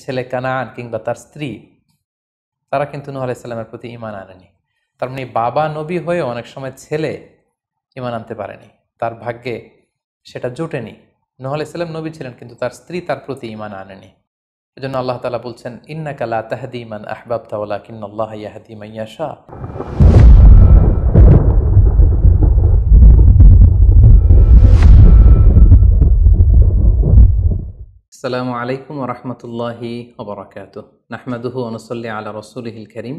ছেলে কানান কিংবা তার স্ত্রী, তারা কিন্তু নূহ আলাইহিস সালামের প্রতি ঈমান আনেনি। তার মানে বাবা নবী হয়েও অনেক সময় ছেলে ঈমান আনতে পারেনি, তার ভাগ্যে সেটা জোটেনি। নূহ আলাইহিস সালাম নবী ছিলেন, কিন্তু তার স্ত্রী তার প্রতি ঈমান আনেনি। এজন্য আল্লাহ তাআলা বলছেন, ইন্নাকা লা তাহদি মান আহবাবতা ওয়ালাকিন্নাল্লাহা ইয়াহদি মান ইয়াশা। আসসালামু আলাইকুম ওয়া রাহমাতুল্লাহি ওয়া বারাকাতুহু। নাহমাদুহু ওয়া নুসাল্লি আলা রাসূলিহিল কারীম।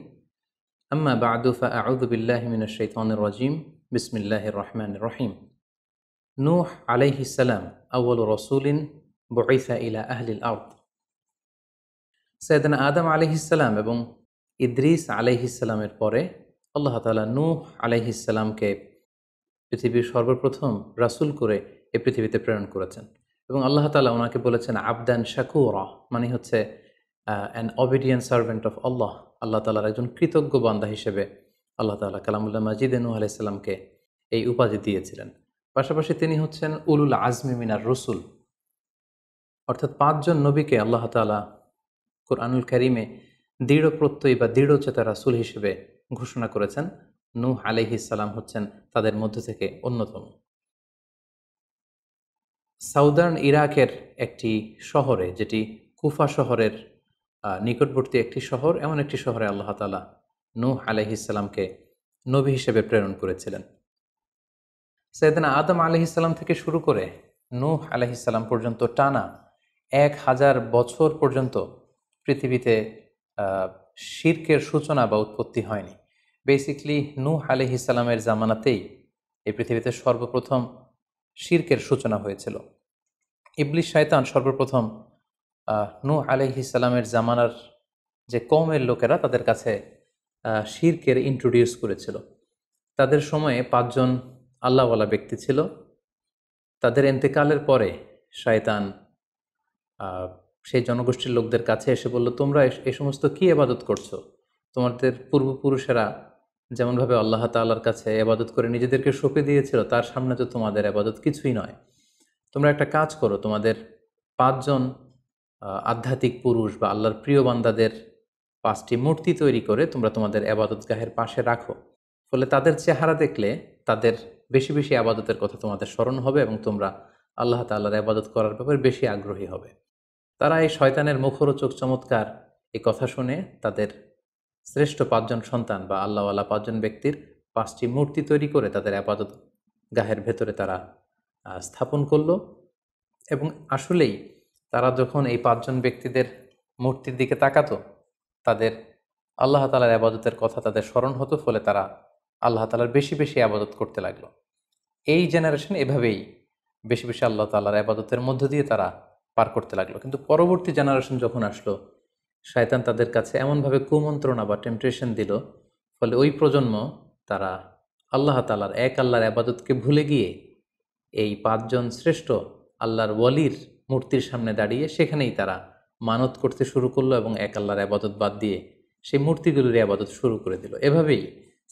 আম্মা বা'দু ফাআউযু বিল্লাহি মিনাশ শাইতানির রাজীম। বিসমিল্লাহির রহমানির রহিম। নূহ আলাইহিস সালাম আউয়ালু রাসূলিন বুইসা ইলা আহলিল আরদ। সাইয়েদনা আদম আলাইহিস সালাম এবং ইদ্রিস আলাইহিস সালামের পরে আল্লাহ তাআলা নূহ আলাইহিস সালামকে পৃথিবীর সর্বপ্রথম রাসূল করে এই পৃথিবীতে প্রেরণ করেছেন। এবং আল্লাহ তাআলা ওনাকে বলেছেন আবদান শাকুরা, মানে হচ্ছে অ্যান অবিডিয়েন্ট সার্ভেন্ট অফ আল্লাহ। আল্লাহ তাআলার একজন কৃতজ্ঞ বান্দা হিসেবে আল্লাহ তাআলা কালামুল্লাহ মাজিদে নূহ আলাইহিস সালামকে এই উপাধি দিয়েছিলেন। পাশাপাশি তিনি হচ্ছেন উলুল আজমি মিনার রসুল, অর্থাৎ 5 জন নবীকে আল্লাহ তাআলা কুরআনুল কারীমে দৃঢ় প্রত্যয়ী বা দৃঢ়চেতা রাসূল হিসেবে ঘোষণা করেছেন। নূহ আলাইহিস সালাম হচ্ছেন তাদের মধ্য থেকে অন্যতম। সাউদার্ন ইরাকের একটি শহরে, যেটি কুফা শহরের নিকটবর্তী একটি শহর, এমন একটি শহরে আল্লাহ তাআলা নূহ আলাইহিস সালামকে নবী হিসেবে প্রেরণ করেছিলেন। সাইয়েদনা আদম আলাইহিস সালাম থেকে শুরু করে নূহ আলাইহিস সালাম পর্যন্ত টানা 1000 বছর পর্যন্ত পৃথিবীতে শিরকের সূচনা বা উৎপত্তি হয়নি। বেসিকলি নূহ আলাইহিস সালামের জামানাতেই এই পৃথিবীতে সর্বপ্রথম শিরকের সূচনা হয়েছিল। ইবলিস শয়তান সর্বপ্রথম নূহ আলাইহিস সালামের জামানার যে কওমের লোকেরা, তাদের কাছে শিরকের ইন্ট্রোডিউস করেছিল। তাদের সময়ে 5 জন আল্লাহওয়ালা ব্যক্তি ছিল। তাদের ইন্তেকালের পরে শয়তান সেই জনগোষ্ঠীর লোকদের কাছে এসে বলল, তোমরা এই সমস্ত কি ইবাদত করছো? তোমাদের পূর্বপুরুষেরা যেমনভাবে আল্লাহ তাআলার কাছে ইবাদত করে নিজেদেরকে সঁপে দিয়েছিল, তার সামনে তো তোমাদের ইবাদত কিছুই নয়। তোমরা একটা কাজ করো, তোমাদের 5 জন আধ্যাত্মিক পুরুষ বা আল্লাহর প্রিয় বান্দাদের 5টি মূর্তি তৈরি করে তোমরা তোমাদের ইবাদতগাহের পাশে রাখো। ফলে তাদের চেহারা দেখলে তাদের বেশি বেশি ইবাদতের কথা তোমাদের স্মরণ হবে এবং তোমরা আল্লাহ তাআলার ইবাদত করার ব্যাপারে বেশি আগ্রহী হবে। তারা এই শয়তানের মুখরোচক চমৎকার এই কথা শুনে তাদের শ্রেষ্ঠ 5 জন সন্তান বা আল্লাহওয়ালা 5 জন ব্যক্তির 5টি মূর্তি তৈরি করে তাদের ইবাদত গাহের ভেতরে তারা স্থাপন করলো। এবং আসলেই তারা যখন এই 5 জন ব্যক্তিদের মূর্তির দিকে তাকাতো, তাদের আল্লাহ তাআলার ইবাদতের কথা তাদের স্মরণ হতো, ফলে তারা আল্লাহ তাআলার বেশি বেশি ইবাদত করতে লাগলো। এই জেনারেশন এভাবেই বেশি বেশি আল্লাহ তাআলার ইবাদতের মধ্য দিয়ে তারা পার করতে লাগলো। কিন্তু পরবর্তী জেনারেশন যখন আসলো, শয়তান তাদের কাছে এমনভাবে কুমন্ত্রণা বা টেম্পটেশন দিল, ফলে ওই প্রজন্ম তারা আল্লাহ তাআলার এক আল্লাহর ইবাদতকে ভুলে গিয়ে এই 5 জন শ্রেষ্ঠ আল্লাহর ওয়ালির মূর্তির সামনে দাঁড়িয়ে সেখানেই তারা মানত করতে শুরু করলো এবং এক আল্লাহর ইবাদত বাদ দিয়ে সেই মূর্তিগুলোর ইবাদত শুরু করে দিল। এভাবেই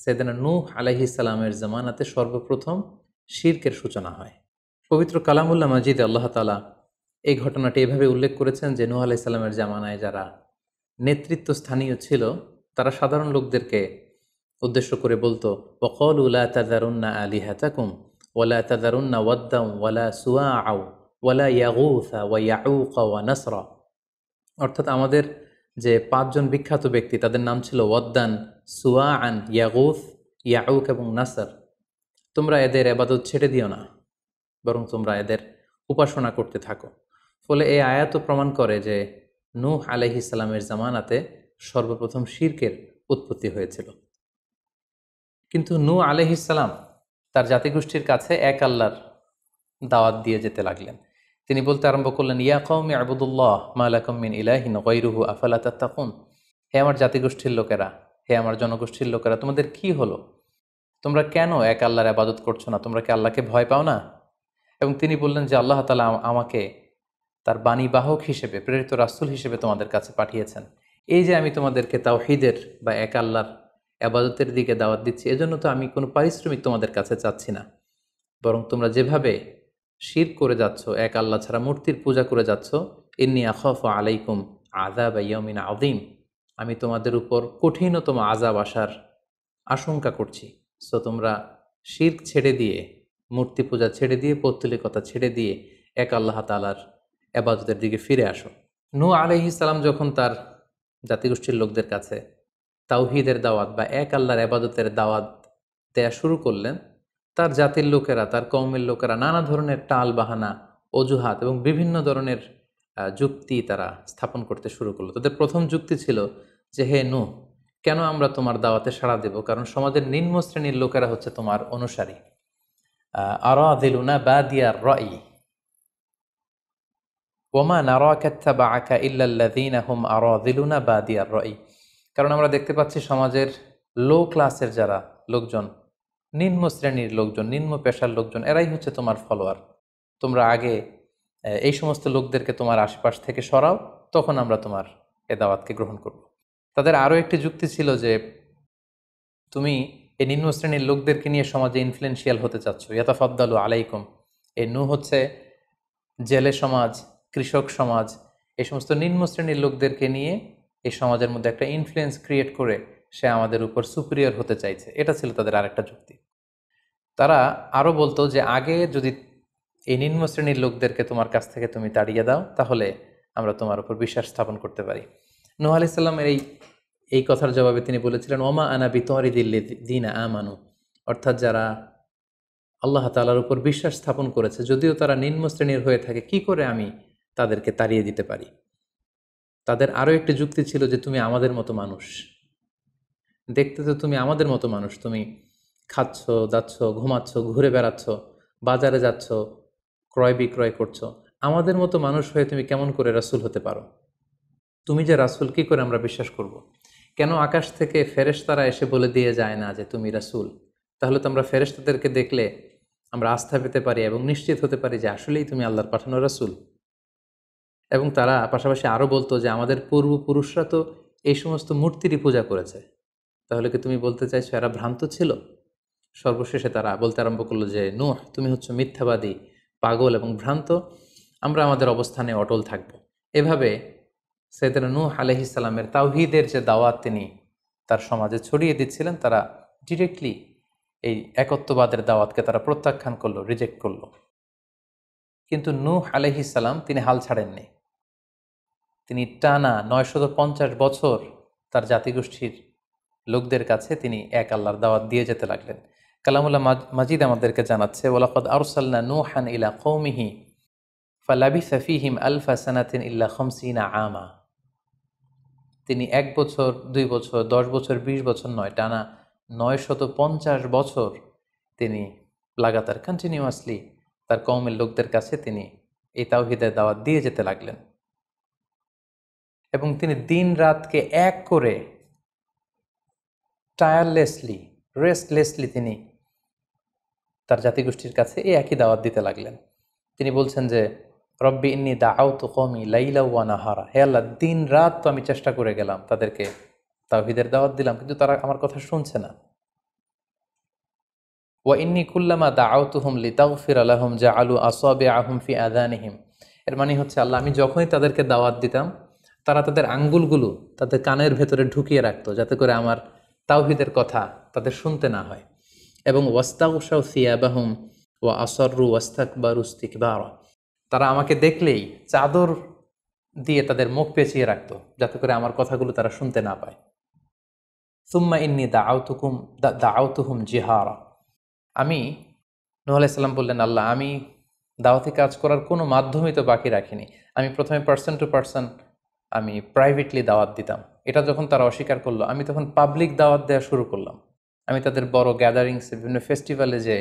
সাইয়েদনা নূহ আলাইহিস সালামের জামানাতে সর্বপ্রথম শিরকের সূচনা হয়। পবিত্র কালামুল্লাহ মাজিদে আল্লাহ তাআলা এই ঘটনাটি এভাবে উল্লেখ করেছেন যে নূহ আলাইহিস সালামের জামানায় যারা নেতৃত্ব স্থানীয় ছিল, তারা সাধারণ লোকদেরকে উদ্দেশ্য করে বলতো, ওয়াকালু লা তাযারুন্না আলিহাতাকুম ওয়ালা তাযারুন্না ওয়াদ্দান ওয়ালা সুওয়াআ ওয়ালা ইয়াগুসা ওয়া ইয়াউকা ওয়া নাসরা। অর্থাৎ আমাদের যে 5 জন বিখ্যাত ব্যক্তি, তাদের নাম ছিল ওয়াদ্দান, সুওয়াআন, ইয়াগুস, ইয়াউক এবং নাসর। তোমরা এদের ইবাদত ছেড়ে দিও না, বরং তোমরা এদের উপাসনা করতে থাকো। ফলে এই আয়াতও প্রমাণ করে যে নূহ আলাইহিস সালামের জামানাতে সর্বপ্রথম শিরকের উৎপত্তি হয়েছিল। কিন্তু নূহ আলাইহিস সালাম তার জাতিগোষ্ঠীর কাছে এক আল্লাহর দাওয়াত দিয়ে যেতে লাগলেন। তিনি বলতে আরম্ভ করলেন, ইয়া কওমি আবুদুল্লাহ মা লাকুম মিন ইলাহিন গায়রুহু আফালা তাত্তাকুন। হে আমার জাতিগোষ্ঠীর লোকেরা, হে আমার জনগোষ্ঠীর লোকেরা, তোমাদের কি হলো? তোমরা কেন এক আল্লাহর ইবাদত করছো না? তোমরা কি আল্লাহকে ভয় পাও না? এবং তিনি বললেন যে আল্লাহ তাআলা আমাকে তার বাণীবাহক হিসেবে, প্রেরিত রাসূল হিসেবে তোমাদের কাছে পাঠিয়েছেন। এই যে আমি তোমাদেরকে তাওহীদের বা এক আল্লাহর ইবাদতের দিকে দাওয়াত দিচ্ছি, এজন্য তো আমি কোনো পারিশ্রমিক তোমাদের কাছে চাচ্ছি না, বরং তোমরা যেভাবে শিরক করে যাচ্ছ, এক আল্লাহ ছাড়া মূর্তির পূজা করে যাচ্ছ, ইন্নী আখাফু আলাইকুম আযাব ইয়াউমিন আযীম, আমি তোমাদের উপর কঠিনতম আযাব আসার আশঙ্কা করছি। সো তোমরা শিরক ছেড়ে দিয়ে, মূর্তি পূজা ছেড়ে দিয়ে, পৌত্তলিকতা ছেড়ে দিয়ে এক আল্লাহ তাআলার ইবাদতের দিকে ফিরে আসো। নূহ আলাইহিস সালাম যখন তার জাতিগোষ্ঠীর লোকদের কাছে তাওহীদের দাওয়াত বা এক আল্লাহর ইবাদতের দাওয়াত দেয়া শুরু করলেন, তার জাতির লোকেরা, তার কওমের লোকেরা নানা ধরনের টাল বাহানা, অজুহাত এবং বিভিন্ন ধরনের যুক্তি তারা স্থাপন করতে শুরু করলো। তাদের প্রথম যুক্তি ছিল যে, হে নূহ, কেন আমরা তোমার দাওয়াতে সাড়া দেব? কারণ সমাজের নিম্ন শ্রেণীর লোকেরা হচ্ছে তোমার অনুসারী। আরাযিলুনা বাদিয়ার রাই ওয়ামা নারাকা ইত্তাবাআকা ইল্লাল্লাযীনা হুম আরাযিলুনা বাদিয়ার রাই। কারণ আমরা দেখতে পাচ্ছি সমাজের লো ক্লাসের যারা লোকজন, নিম্ন শ্রেণীর লোকজন, নিম্ন পেশার লোকজন, এরাই হচ্ছে তোমার ফলোয়ার। তোমরা আগে এই সমস্ত লোকদেরকে তোমার আশপাশ থেকে সরাও, তখন আমরা তোমার এ দাওয়াতকে গ্রহণ করব। তাদের আরও একটি যুক্তি ছিল যে, তুমি এই নিম্ন শ্রেণীর লোকদেরকে নিয়ে সমাজে ইনফ্লুয়েন্সিয়াল হতে চাচ্ছ। ইয়াতাফাদ্দালু আলাইকুম, এই নূহ হচ্ছে জেলে সমাজ, কৃষক সমাজ, এই সমস্ত নিম্ন শ্রেণীর লোকদেরকে নিয়ে এই সমাজের মধ্যে একটা ইনফ্লুয়েন্স ক্রিয়েট করে সে আমাদের উপর সুপিরিয়র হতে চাইছে। এটা ছিল তাদের আরেকটা যুক্তি। তারা আরও বলতো যে, আগে যদি এই নিম্ন শ্রেণীর লোকদেরকে তোমার কাছ থেকে তুমি তাড়িয়ে দাও, তাহলে আমরা তোমার উপর বিশ্বাস স্থাপন করতে পারি। নূহ আলাইহিস সালামের এই কথার জবাবে তিনি বলেছিলেন, ওমা আনা বিতারিদিল্লাযীনা আমানু, অর্থাৎ যারা আল্লাহ তাআলার উপর বিশ্বাস স্থাপন করেছে, যদিও তারা নিম্ন শ্রেণীর হয়ে থাকে, কি করে আমি তাদেরকে তাড়িয়ে দিতে পারি? তাদের আরও একটি যুক্তি ছিল যে, তুমি আমাদের মতো মানুষ, দেখতে তো তুমি আমাদের মতো মানুষ, তুমি খাচ্ছ, দাচ্ছ, ঘুমাচ্ছ, ঘুরে বেড়াচ্ছ, বাজারে যাচ্ছ, ক্রয় বিক্রয় করছো, আমাদের মতো মানুষ হয়ে তুমি কেমন করে রাসূল হতে পারো? তুমি যে রাসূল, কি করে আমরা বিশ্বাস করব? কেন আকাশ থেকে ফেরেশতারা এসে বলে দিয়ে যায় না যে তুমি রাসূল? তাহলে তো আমরা ফেরেশতাদেরকে দেখলে আমরা আস্থা পেতে পারি এবং নিশ্চিত হতে পারি যে আসলেই তুমি আল্লাহর পাঠানো রাসূল। এবং তারা পাশাপাশি আরও বলতো যে, আমাদের পূর্বপুরুষরা তো এই সমস্ত মূর্তিরই পূজা করেছে, তাহলে কি তুমি বলতে চাইছো এরা ভ্রান্ত ছিল? সর্বশেষে তারা বলতে আরম্ভ করলো যে, নূহ, তুমি হচ্ছে মিথ্যাবাদী, পাগল এবং ভ্রান্ত, আমরা আমাদের অবস্থানে অটল থাকব। এভাবে সাইয়েদনা নূহ আলাইহিস সালামের তাওহীদের যে দাওয়াত তিনি তার সমাজে ছড়িয়ে দিচ্ছিলেন, তারা ডিরেক্টলি এই একত্ববাদের দাওয়াতকে তারা প্রত্যাখ্যান করলো, রিজেক্ট করলো। কিন্তু নূহ আলাইহিস সালাম তিনি হাল ছাড়েননি। তিনি টানা 950 বছর তার জাতিগোষ্ঠীর লোকদের কাছে তিনি এক আল্লাহর দাওয়াত দিয়ে যেতে লাগলেন। কালামুল্লাহ মাজিদ আমাদেরকে জানাচ্ছে, ওয়ালাকাদ আরসালনা নূহান ইলা কওমিহি ফালাবিসা ফীহিম আলফা সানাতিন ইল্লা 50 আমা। তিনি 1 বছর, 2 বছর, 10 বছর, 20 বছর নয়, টানা 950 বছর তিনি লাগাতার কন্টিনিউয়াসলি তার কওমের লোকদের কাছে তিনি এই তাওহীদের দাওয়াত দিয়ে যেতে লাগলেন। এবং তিনি দিন রাতকে এক করে টায়ারলেসলি, রেস্টলেসলি তিনি তার জাতিগোষ্ঠীর কাছে এই একই দাওয়াত দিতে লাগলেন। তিনি বলছেন যে, রব্বি ইন্নী দাআউতু কওমি লাইলা ওয়া নাহারা, হে আল্লাহ, দিন রাত তো আমি চেষ্টা করে গেলাম, তাদেরকে তাওহীদের দাওয়াত দিলাম, কিন্তু তারা আমার কথা শুনছে না। ওয়া ইন্নী কুল্লামা দাআউতুহুম লিতাগফিরা লাহুম জাআলু আসাবিআহুম ফি আযানিহিম। এর মানে হচ্ছে, আল্লাহ, আমি যখনই তাদেরকে দাওয়াত দিতাম, তারা তাদের আঙ্গুলগুলো তাদের কানের ভেতরে ঢুকিয়ে রাখতো, যাতে করে আমার তাওহীদের কথা তাদের শুনতে না হয়। এবং ওয়াস্তাগশাউ সিয়াবাহুম ওয়া আসররু ওয়াস্তাকবারু ইস্তিকবারা, তারা আমাকে দেখলেই চাদর দিয়ে তাদের মুখ পেঁচিয়ে রাখতো, যাতে করে আমার কথাগুলো তারা শুনতে না পায়। সুম্মা ইন্নী দাআউতুহুম জিহারা, আমি, নূহ আলাইহিস সালাম বললেন, আল্লাহ, আমি দাওয়াতি কাজ করার কোনো মাধ্যমই তো বাকি রাখিনি। আমি প্রথমে পার্সন টু পার্সন আমি প্রাইভেটলি দাওয়াত দিতাম। এটা যখন তারা অস্বীকার করলো, আমি তখন পাবলিক দাওয়াত দেওয়া শুরু করলাম। আমি তাদের বড় গ্যাদারিংসে, বিভিন্ন ফেস্টিভ্যালে যে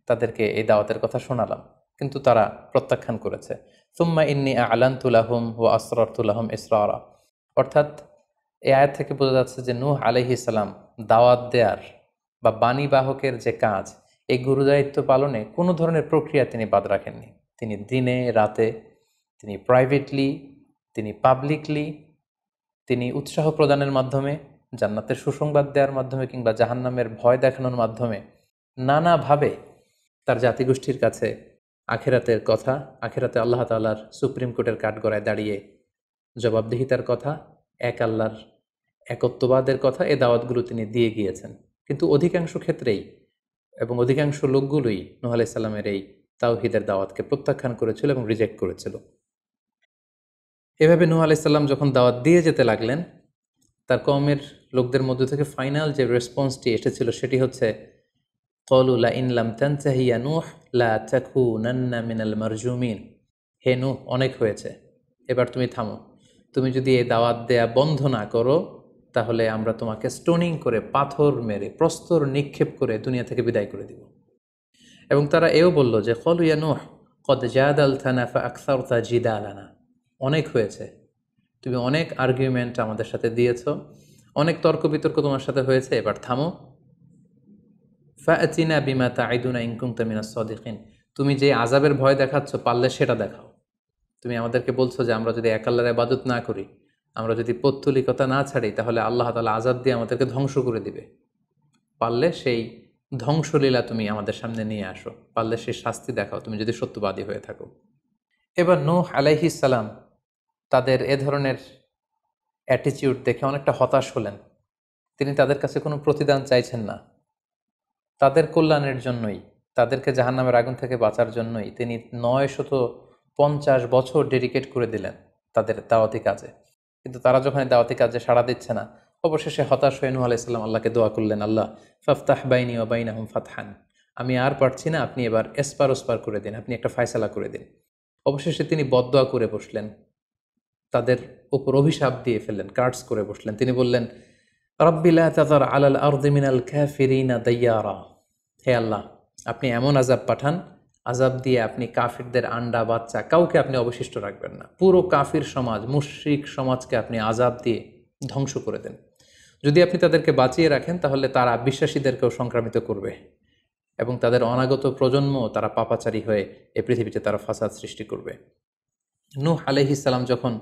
তাদেরকে এই দাওয়াতের কথা শোনালাম, কিন্তু তারা প্রত্যাখ্যান করেছে। সুম্মা ইন্নী আ'লানতু লাহুম ওয়া আসরারতু লাহুম ইসরারা, অর্থাৎ এই আয়াত থেকে বোঝা যাচ্ছে যে নূহ আলাইহিস সালাম দাওয়াত দেয়ার বা বাণী বাহকের যে কাজ, এই গুরুদায়িত্ব পালনে কোনো ধরনের প্রক্রিয়া তিনি বাদ রাখেননি। তিনি দিনে রাতে, তিনি প্রাইভেটলি, তিনি পাবলিকলি, তিনি উৎসাহ প্রদানের মাধ্যমে, জান্নাতের সুসংবাদ দেওয়ার মাধ্যমে, কিংবা জাহান্নামের ভয় দেখানোর মাধ্যমে নানাভাবে তার জাতিগোষ্ঠীর কাছে আখেরাতের কথা, আখেরাতে আল্লাহ তাআলার সুপ্রিম কোর্টের কাঠগড়ায় দাঁড়িয়ে জবাবদিহিতার কথা, এক আল্লাহর একত্ববাদের কথা, এ দাওয়াতগুলো তিনি দিয়ে গিয়েছেন। কিন্তু অধিকাংশ ক্ষেত্রেই এবং অধিকাংশ লোকগুলোই নূহ আলাইহিস সালামের এই তাওহীদের দাওয়াতকে প্রত্যাখ্যান করেছিল এবং রিজেক্ট করেছিল। এভাবে নূহ আলাইহিস সালাম যখন দাওয়াত দিয়ে যেতে লাগলেন, তার কওমের লোকদের মধ্য থেকে ফাইনাল যে রেসপন্সটি এসেছিল সেটি হচ্ছে, ক্বালু লা ইন লাম তানতাহি ইয়া নূহ লা তাকুনান্না মিনাল মারজুমিন। হে নূহ, অনেক হয়েছে, এবার তুমি থামো। তুমি যদি এই দাওয়াত দেয়া বন্ধ না করো, তাহলে আমরা তোমাকে স্টোনিং করে, পাথর মেরে, প্রস্তর নিক্ষেপ করে দুনিয়া থেকে বিদায় করে দিব। এবং তারা এও বলল যে, ক্বালু ইয়া নূহ ক্বাদ জাদালতানা ফাআকসারতা জিদালানা। অনেক হয়েছে, তুমি অনেক আর্গুমেন্ট আমাদের সাথে দিয়েছ, অনেক তর্ক বিতর্ক তোমার সাথে হয়েছে, এবার থামো। ফাআতিনা বিমা তাইদুনা ইন কুনতা মিনাস সাদিকিন। তুমি যে আযাবের ভয় দেখাচ্ছ, পারলে সেটা দেখাও। তুমি আমাদেরকে বলছো যে আমরা যদি এক আল্লাহর ইবাদত না করি, আমরা যদি পৌত্তলিকতা না ছাড়ি, তাহলে আল্লাহ তাআলা আযাব দিয়ে আমাদেরকে ধ্বংস করে দিবে। পারলে সেই ধ্বংসলীলা তুমি আমাদের সামনে নিয়ে আসো, পারলে সেই শাস্তি দেখাও, তুমি যদি সত্যবাদী হয়ে থাকো। এবার নূহ আলাইহিস সালাম তাদের এ ধরনের অ্যাটিটিউড দেখে অনেকটা হতাশ হলেন। তিনি তাদের কাছে কোনো প্রতিদান চাইছেন না, তাদের কল্যাণের জন্যই, তাদেরকে জাহান্নামের আগুন থেকে বাঁচার জন্যই তিনি 950 বছর ডেডিকেট করে দিলেন তাদের দাওয়াতি কাজে। কিন্তু তারা যখন এই দাওয়াতি কাজে সাড়া দিচ্ছে না, অবশেষে হতাশ হয়ে নূহ আলাইহিস সালাম আল্লাহকে দোয়া করলেন, আল্লাহ ফাফতাহ বাইনি ওয়া বাইনাহুম ফাতহান। আমি আর পারছি না, আপনি এবার এসপার ওসপার করে দিন, আপনি একটা ফায়সালা করে দিন। অবশেষে তিনি বদদোয়া করে বসলেন, তাদের উপর অভিশাপ দিয়ে ফেললেন, কার্ডস করে বসলেন। তিনি বললেন, রাব্বি লা তাযার আলাল আরদি মিনাল কাফিরিনা দাইয়ারা। হে আল্লাহ, আপনি এমন আযাব পাঠান, আযাব দিয়ে আপনি কাফিরদের আন্ডা বাচ্চা কাউকে আপনি অবশিষ্ট রাখবেন না। পুরো কাফির সমাজ, মুশরিক সমাজকে আপনি আযাব দিয়ে ধ্বংস করে দেন। যদি আপনি তাদেরকে বাঁচিয়ে রাখেন, তাহলে তারা বিশ্বাসীদেরকেও সংক্রামিত করবে এবং তাদের অনাগত প্রজন্ম তারা পাপাচারী হয়ে এই পৃথিবীতে তারা ফাসাদ সৃষ্টি করবে। নূহ আলাইহিস সালাম যখন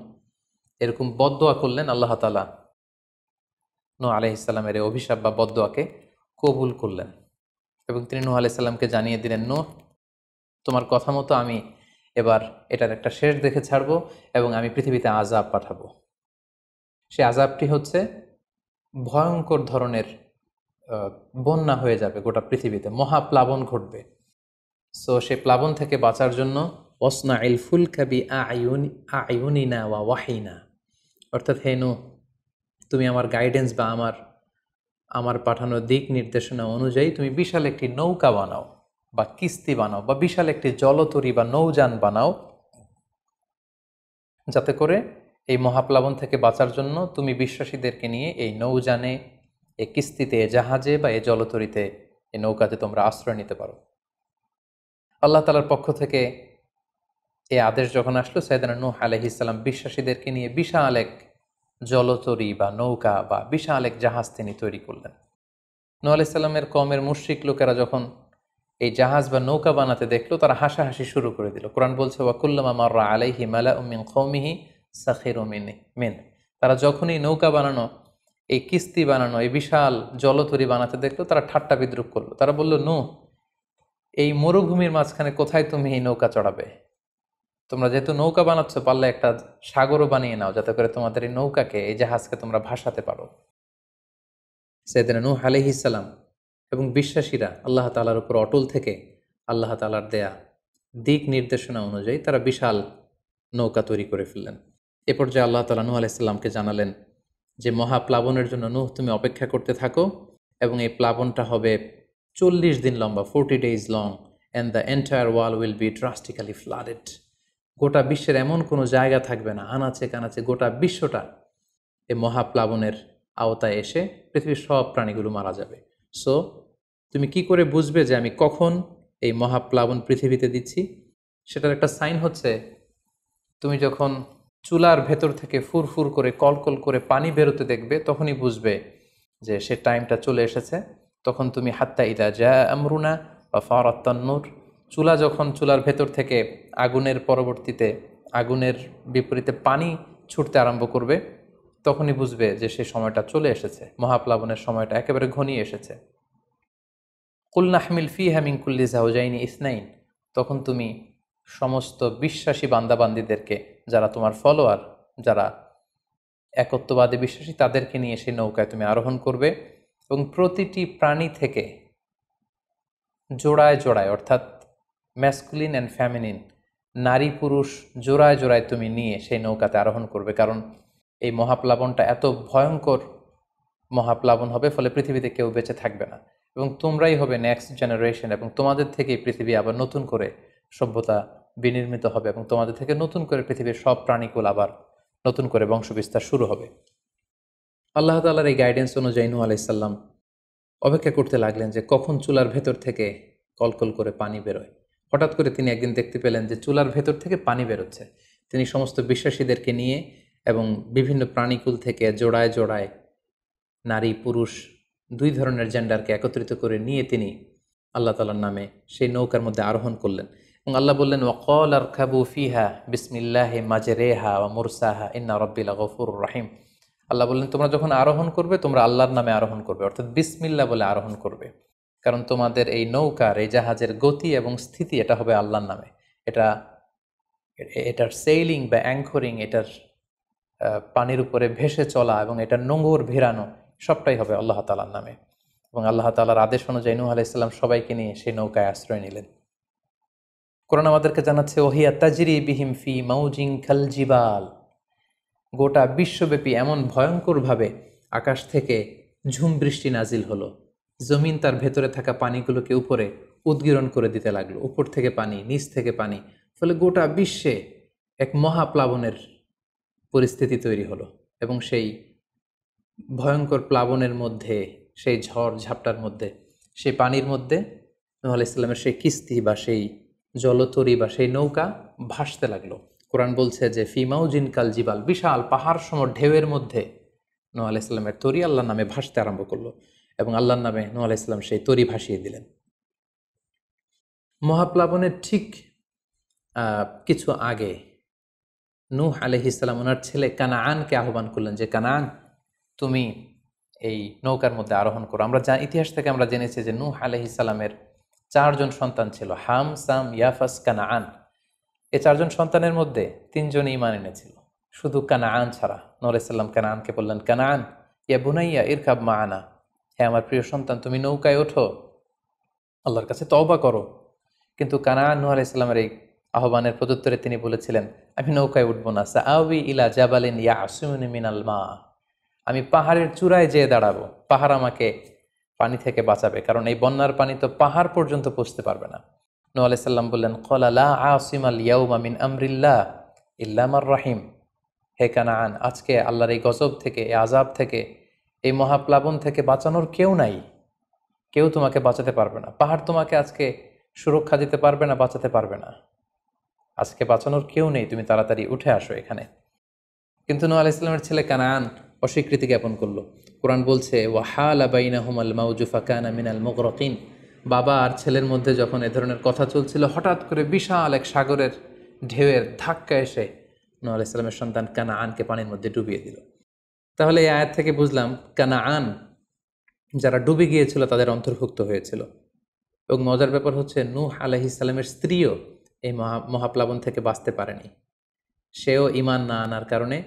এরকম বদদোয়া করলেন, আল্লাহ তাআলা নূহ আলাইহিস সালামের এই অভিশাপ বা বদদোয়াকে কবুল করলেন এবং তিনি নূহ আলাইহিস সালামকে জানিয়ে দিলেন, নূহ, তোমার কথা মতো আমি এবার এটার একটা শেষ দেখে ছাড়বো এবং আমি পৃথিবীতে আযাব পাঠাবো। সে আযাবটি হচ্ছে ভয়ঙ্কর ধরনের বন্যা হয়ে যাবে গোটা পৃথিবীতে, মহাপ্লাবন ঘটবে। সো সে প্লাবন থেকে বাঁচার জন্য ওয়াসনাইল ফুলকা বিআইউনিনা ওয়া ওয়াহিনা, অর্থাৎ হে নূহ, তুমি আমার গাইডেন্স বা আমার পাঠানো দিক নির্দেশনা অনুযায়ী তুমি বিশাল একটি নৌকা বানাও বা কিস্তি বানাও বা বিশাল একটি জলতরী বা নৌযান বানাও, যাতে করে এই মহাপ্লাবন থেকে বাঁচার জন্য তুমি বিশ্বাসীদেরকে নিয়ে এই নৌযানে, এই কিস্তিতে, জাহাজে বা এই জলতরীতে, এই নৌকাতে তোমরা আশ্রয় নিতে পারো। আল্লাহ তাআলার পক্ষ থেকে এই আদেশ যখন আসলো, সাইয়েদনা নূহ আলাইহিস সালাম বিশ্বাসীদেরকে নিয়ে বিশাল এক জলতরী বা নৌকা বা বিশাল এক জাহাজ তিনি তৈরি করলেন। নূহ আলাইহিস সালামের কওমের মুশরিক লোকেরা যখন এই জাহাজ বা নৌকা বানাতে দেখলো, তারা হাসাহাসি শুরু করে দিল। কোরআন বলছে, ওয়া কুল্লামা মাররা আলাইহি মালাউম মিন কওমিহি সাখিরু মিন। তারা যখনই নৌকা বানানো, এই কিস্তি বানানো, এই বিশাল জলতরী বানাতে দেখলো, তারা ঠাট্টা বিদ্রুপ করলো। তারা বলল, নূহ, এই মরুভূমির মাঝখানে কোথায় তুমি এই নৌকা চড়াবে? তোমরা যেহেতু নৌকা বানাচ্ছ, পারলে একটা সাগরও বানিয়ে নাও, যাতে করে তোমাদের এই নৌকাকে, এই জাহাজকে তোমরা ভাসাতে পারো। সাইয়েদনা নূহ আলাইহিস সালাম এবং বিশ্বাসীরা আল্লাহ তাআলার উপর অটল থেকে আল্লাহ তাআলার দেয়া দিক নির্দেশনা অনুযায়ী তারা বিশাল নৌকা তৈরি করে ফেললেন। এ পর্যায়ে আল্লাহ তাআলা নূহ আলাইহিস সালামকে জানালেন যে, মহাপ্লাবনের জন্য নূহ তুমি অপেক্ষা করতে থাকো এবং এই প্লাবনটা হবে 40 দিন লম্বা, 40 days long, and the entire world will be drastically flooded. গোটা বিশ্বের এমন কোনো জায়গা থাকবে না, আনাচে কানাচে গোটা বিশ্বটা এই মহাপ্লাবনের আওতায় এসে পৃথিবীর সব প্রাণীগুলো মারা যাবে। সো তুমি কি করে বুঝবে যে আমি কখন এই মহাপ্লাবন পৃথিবীতে দিচ্ছি? সেটার একটা সাইন হচ্ছে, তুমি যখন চুলার ভেতর থেকে ফুরফুর করে কলকল করে পানি বেরোতে দেখবে, তখনই বুঝবে যে সে টাইমটা চলে এসেছে। তখন তুমি হাত্তা ইদা জা আমরুনা বা ফারাত তান্নুর, চুলার ভেতর থেকে আগুনের পরবর্তীতে, আগুনের বিপরীতে পানি ছুটতে আরম্ভ করবে, তখনই বুঝবে যে সে সময়টা চলে এসেছে, মহাপ্লাবনের সময়টা একেবারে ঘনিয়ে এসেছে। কুল নাহমিল ফিহা মিন কুল্লি যাওজাইনি ইসনাইন, তখন তুমি সমস্ত বিশ্বাসী বান্দাবান্দিদেরকে, যারা তোমার ফলোয়ার, যারা একত্ববাদে বিশ্বাসী তাদেরকে নিয়ে সেই নৌকায় তুমি আরোহণ করবে এবং প্রতিটি প্রাণী থেকে জোড়ায় জোড়ায়, অর্থাৎ ম্যাসকুলিন অ্যান্ড ফ্যামিনিন, নারী পুরুষ জোড়ায় জোড়ায় তুমি নিয়ে সেই নৌকাতে আরোহণ করবে। কারণ এই মহাপ্লাবনটা এত ভয়ঙ্কর মহাপ্লাবন হবে, ফলে পৃথিবীতে কেউ বেঁচে থাকবে না এবং তোমরাই হবে নেক্সট জেনারেশন, এবং তোমাদের থেকেই পৃথিবী আবার নতুন করে সভ্যতা বিনির্মিত হবে এবং তোমাদের থেকে নতুন করে পৃথিবীর সব প্রাণীকুল আবার নতুন করে বংশবিস্তার শুরু হবে। আল্লাহ তাআলার এই গাইডেন্স অনুযায়ী নূহ আলাইহিস সালাম অপেক্ষা করতে লাগলেন যে কখন চুলার ভেতর থেকে কলকল করে পানি বেরোয়। হঠাৎ করে তিনি একদিন দেখতে পেলেন যে চুলার ভেতর থেকে পানি বেরোচ্ছে। তিনি সমস্ত বিশ্বাসীদেরকে নিয়ে এবং বিভিন্ন প্রাণীকুল থেকে জোড়ায় জোড়ায় নারী পুরুষ দুই ধরনের জেন্ডারকে একত্রিত করে নিয়ে তিনি আল্লাহ তাআলার নামে সেই নৌকার মধ্যে আরোহণ করলেন এবং আল্লাহ বললেন, ওয়াকাল আরকাবু ফিহা বিসমিল্লাহি মাজরেহা ওয়া মুরসাহা ইন্না রাব্বি লাগফুরুর রাহিম। আল্লাহ বললেন, তোমরা যখন আরোহণ করবে তোমরা আল্লাহর নামে আরোহণ করবে, অর্থাৎ বিসমিল্লাহ বলে আরোহণ করবে, কারণ তোমাদের এই নৌকার, এই জাহাজের গতি এবং স্থিতি এটা হবে আল্লাহর নামে। এটার সেইলিং বা অ্যাঙ্করিং, এটার পানির উপরে ভেসে চলা এবং এটার নোঙর ভেরানো সবটাই হবে আল্লাহ তাআলার নামে। এবং আল্লাহ তাআলার আদেশ অনুযায়ী নূহ আলাইহিস সালাম সবাইকে নিয়ে সেই নৌকায় আশ্রয় নিলেন। কোরআন আমাদেরকে জানাচ্ছে, ওহিয়া তাজরি বিহিম ফি মাউজিন কাল জিবাল। গোটা বিশ্বব্যাপী এমন ভয়ঙ্করভাবে আকাশ থেকে ঝুম বৃষ্টি নাজিল হলো, জমিন তার ভেতরে থাকা পানিগুলোকে উপরে উদ্গীরণ করে দিতে লাগলো, উপর থেকে পানি, নিচ থেকে পানি, ফলে গোটা বিশ্বে এক মহাপ্লাবনের পরিস্থিতি তৈরি হলো। এবং সেই ভয়ঙ্কর প্লাবনের মধ্যে, সেই ঝড় ঝাপটার মধ্যে, সেই পানির মধ্যে নূহ আলাইহিস সালামের সেই কিস্তি বা সেই জলতরী বা সেই নৌকা ভাসতে লাগলো। কোরআন বলছে যে ফি মাউজিন কাল জিবাল, বিশাল পাহাড় সম ঢেউয়ের মধ্যে নূহ আলাইহিস সালামের তরী আল্লাহর নামে ভাসতে আরম্ভ করলো এবং আল্লাহর নামে নূহ আলাইহিস সালাম সেই তরী ভাসিয়ে দিলেন। মহাপ্লাবনের ঠিক কিছু আগে নূহ আলাইহিস সালাম ওনার ছেলে কানাআনকে আহ্বান করলেন যে, কানাআন, তুমি এই নৌকার মধ্যে আরোহণ করো। আমরা ইতিহাস থেকে আমরা জেনেছি যে নূহ আলাইহিস সালামের 4 জন সন্তান ছিল, হাম, সাম, ইয়াফাস, কানাআন। এই 4 জন সন্তানের মধ্যে 3 জনই ঈমান এনেছিল, শুধু কানাআন ছাড়া। নূহ আলাইহিস সালাম কানাআনকে বললেন, কানাআন ইয়া বুনাইয়া ইরকাব মাআনা, হে আমার প্রিয় সন্তান, তুমি নৌকায় ওঠো, আল্লাহর কাছে তওবা করো। কিন্তু কানাআন নূহ আলাইহিস সালামের এই আহ্বানের প্রত্যুত্তরে তিনি বলেছিলেন, আমি নৌকায় উঠবো না, সাআওয়ি ইলা জাবালিন ইয়াসিমুনি মিনাল মা, আমি পাহাড়ের চূড়ায় যেয়ে দাঁড়াবো, পাহাড় আমাকে পানি থেকে বাঁচাবে, কারণ এই বন্যার পানি তো পাহাড় পর্যন্ত পৌঁছতে পারবে না। নূহ আলাইহিস সালাম বললেন, ক্বালা লা আসিমাল ইয়াউমা মিন আমরিল্লাহ ইল্লা মান রাহিম, হে কানাআন, আজকে আল্লাহর এই গজব থেকে, এই আযাব থেকে, এই মহাপ্লাবন থেকে বাঁচানোর কেউ নাই, কেউ তোমাকে বাঁচাতে পারবে না। পাহাড় তোমাকে আজকে সুরক্ষা দিতে পারবে না, বাঁচাতে পারবে না, আজকে বাঁচানোর কেউ নেই, তুমি তাড়াতাড়ি উঠে আসো এখানে। কিন্তু নূহ আলাইহিস সালামের ছেলে কানাআন অস্বীকৃতি জ্ঞাপন করলো। কোরআন বলছে, ওয়াহালা বাইনাহুমাল মাউজু ফাকানা মিনাল মুগরাকিন, বাবা আর ছেলের মধ্যে যখন এ ধরনের কথা চলছিল, হঠাৎ করে বিশাল এক সাগরের ঢেউয়ের ধাক্কা এসে নূহ আলাইহিস সালামের সন্তান কানাআনকে পানির মধ্যে ডুবিয়ে দিল। তাহলে এই আয়াত থেকে বুঝলাম কানাআন যারা ডুবে গিয়েছিল তাদের অন্তর্ভুক্ত হয়েছিল। এবং মজার ব্যাপার হচ্ছে, নূহ আলাইহিস সালামের স্ত্রীও এই মহাপ্লাবন থেকে বাঁচতে পারেনি। সেও ঈমান না আনার কারণে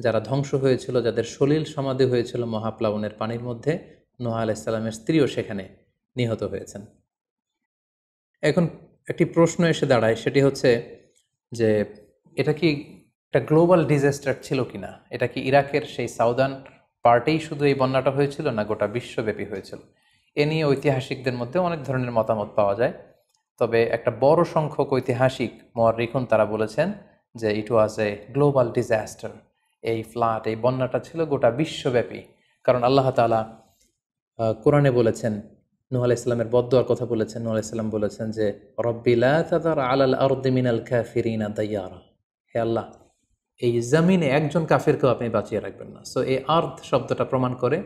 যারা ধ্বংস হয়েছিল, যাদের সলিল সমাধি হয়েছিল মহাপ্লাবনের পানির মধ্যে, নূহ আলাইহিস সালামের স্ত্রীও সেখানে নিহত হয়েছেন। এখন একটি প্রশ্ন এসে দাঁড়ায়, সেটি হচ্ছে যে এটা কি একটা গ্লোবাল ডিজাস্টার ছিল কিনা? এটা কি ইরাকের সেই সাউদার্ন পার্টেই শুধু এই বন্যাটা হয়েছিল, না গোটা বিশ্বব্যাপী হয়েছিল? এ নিয়ে ঐতিহাসিকদের মধ্যে অনেক ধরনের মতামত পাওয়া যায়। তবে একটা বড় সংখ্যক ঐতিহাসিক মুআররিখুন তারা বলেছেন যে ইট ওয়াজ এ গ্লোবাল ডিজাস্টার। এই ফ্লাড, এই বন্যাটা ছিল গোটা বিশ্বব্যাপী। কারণ আল্লাহ তাআলা কোরআনে বলেছেন, নূহ আলাইহিস সালামের বদদুয়ার কথা বলেছেন। নূহ আলাইহিস সালাম বলেছেন যে, রব্বি লা তাযার আলাল আরদি মিনাল কাফিরিনা দাইয়ারা, হে আল্লাহ, এই জমিনে একজন কাফিরকেও আপনি বাঁচিয়ে রাখবেন না। সো এই আর্থ শব্দটা প্রমাণ করে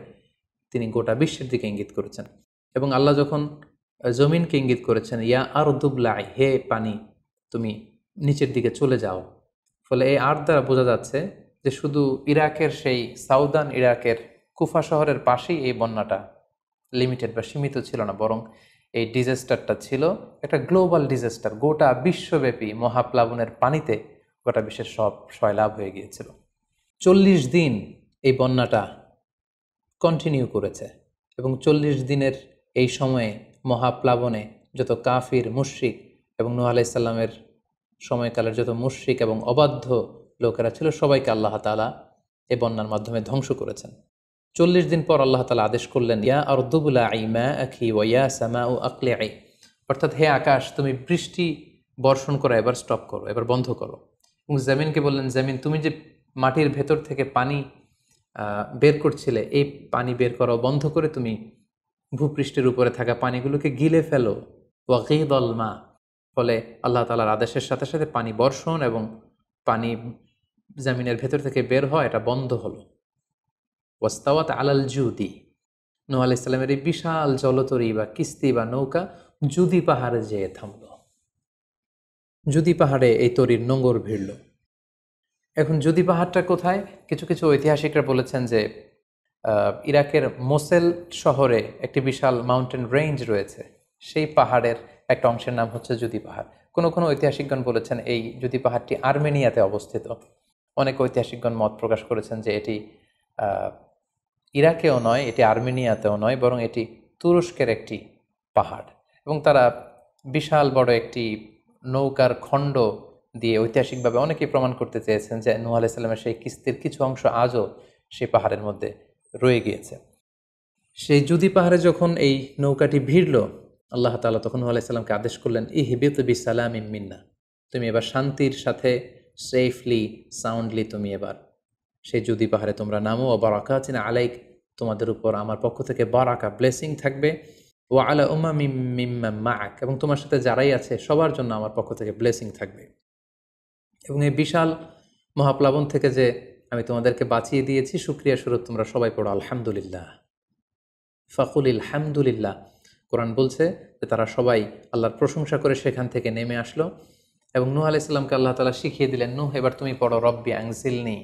তিনি গোটা বিশ্বের দিকে ইঙ্গিত করেছেন। এবং আল্লাহ যখন জমিনকে ইঙ্গিত করেছেন, ইয়া আরদুবলাই, হে পানি তুমি নিচের দিকে চলে যাও, ফলে এই আর্থ দ্বারা বোঝা যাচ্ছে যে শুধু ইরাকের সেই সাউদার্ন ইরাকের কুফা শহরের পাশেই এই বন্যাটা লিমিটেড বা সীমিত ছিল না, বরং এই ডিজাস্টারটা ছিল একটা গ্লোবাল ডিজাস্টার। গোটা বিশ্বব্যাপী মহাপ্লাবনের পানিতে গোটা বিশ্বের সব সয়লাভ হয়ে গিয়েছিল। 40 দিন এই বন্যাটা কন্টিনিউ করেছে এবং 40 দিনের এই সময়ে মহাপ্লাবনে যত কাফির মুশরিক এবং নূহ আলাইহিস সালামের সময়কালের যত মুশরিক এবং অবাধ্য লোকেরা ছিল সবাইকে আল্লাহ তাআলা এই বন্যার মাধ্যমে ধ্বংস করেছেন। 40 দিন পর আল্লাহ তাআলা আদেশ করলেন, ইয়া আরদু বলাঈ মাআকি ওয়া ইয়া সামাউ আকলিঈ, অর্থাৎ হে আকাশ তুমি বৃষ্টি বর্ষণ করা এবার স্টপ করো, এবার বন্ধ করো। এবং জমিনকে বললেন, জমিন তুমি যে মাটির ভেতর থেকে পানি বের করছিলে, এই পানি বের করা বন্ধ করে তুমি ভূপৃষ্ঠের উপরে থাকা পানিগুলোকে গিলে ফেলো। ওয়াগীদাল মা, ফলে আল্লাহ তাআলার আদেশের সাথে সাথে পানি বর্ষণ এবং পানি জমিনের ভেতর থেকে বের হয়, এটা বন্ধ হলো। ওয়াস্তাওয়াত আলাল জুদি, নূহ আলাইহিস সালামের এই বিশাল জলতরী বা কিস্তি বা নৌকা জুদি পাহাড়ে যেয়ে থামল। জুদি পাহাড়ে এই তরীর নোঙর ভিড়ল। এখন জুদি পাহাড়টা কোথায়? কিছু কিছু ঐতিহাসিকরা বলেছেন যে ইরাকের মোসেল শহরে একটি বিশাল মাউন্টেন রেঞ্জ রয়েছে, সেই পাহাড়ের একটা অংশের নাম হচ্ছে জুদি পাহাড়। কোনো কোনো ঐতিহাসিকগণ বলেছেন এই জুদি পাহাড়টি আর্মেনিয়াতে অবস্থিত। অনেক ঐতিহাসিকগণ মত প্রকাশ করেছেন যে এটি ইরাকেও নয়, এটি আর্মেনিয়াতেও নয়, বরং এটি তুরস্কের একটি পাহাড়। এবং তারা বিশাল বড় একটি নৌকার খণ্ড দিয়ে ঐতিহাসিকভাবে অনেকেই প্রমাণ করতে চেয়েছেন যে নূহ আলাইহিস সালামের সেই কিস্তির কিছু অংশ আজও সেই পাহাড়ের মধ্যে রয়ে গিয়েছে। সেই জুদি পাহাড়ে যখন এই নৌকাটি ভিড়ল, আল্লাহ তাআলা তখন নূহ আলাইহিস সালামকে আদেশ করলেন, ইহবিত বিসালামিন মিন্না, তুমি এবার শান্তির সাথে সেফলি সাউন্ডলি তুমি এবার সেই জুদি পাহাড়ে তোমরা নামো। ও বারাকাতিন আলাইক, তোমাদের উপর আমার পক্ষ থেকে বারাকা ব্লেসিং থাকবে। ও আলা উমামিম মিম্মান মাআক, এবং তোমার সাথে যারাই আছে সবার জন্য আমার পক্ষ থেকে ব্লেসিং থাকবে। এবং এই বিশাল মহাপ্লাবন থেকে যে আমি তোমাদেরকে বাঁচিয়ে দিয়েছি, শুকরিয়া স্বরূপ তোমরা সবাই পড়ো আলহামদুলিল্লাহ। ফাকুলিল হামদুলিল্লাহ। কোরআন বলছে যে তারা সবাই আল্লাহর প্রশংসা করে সেখান থেকে নেমে আসলো এবং নূহ আলাইহিস সালামকে আল্লাহ তাআলা শিখিয়ে দিলেন, নূহ এবার তুমি পড়ো রব্বি আনজিলনি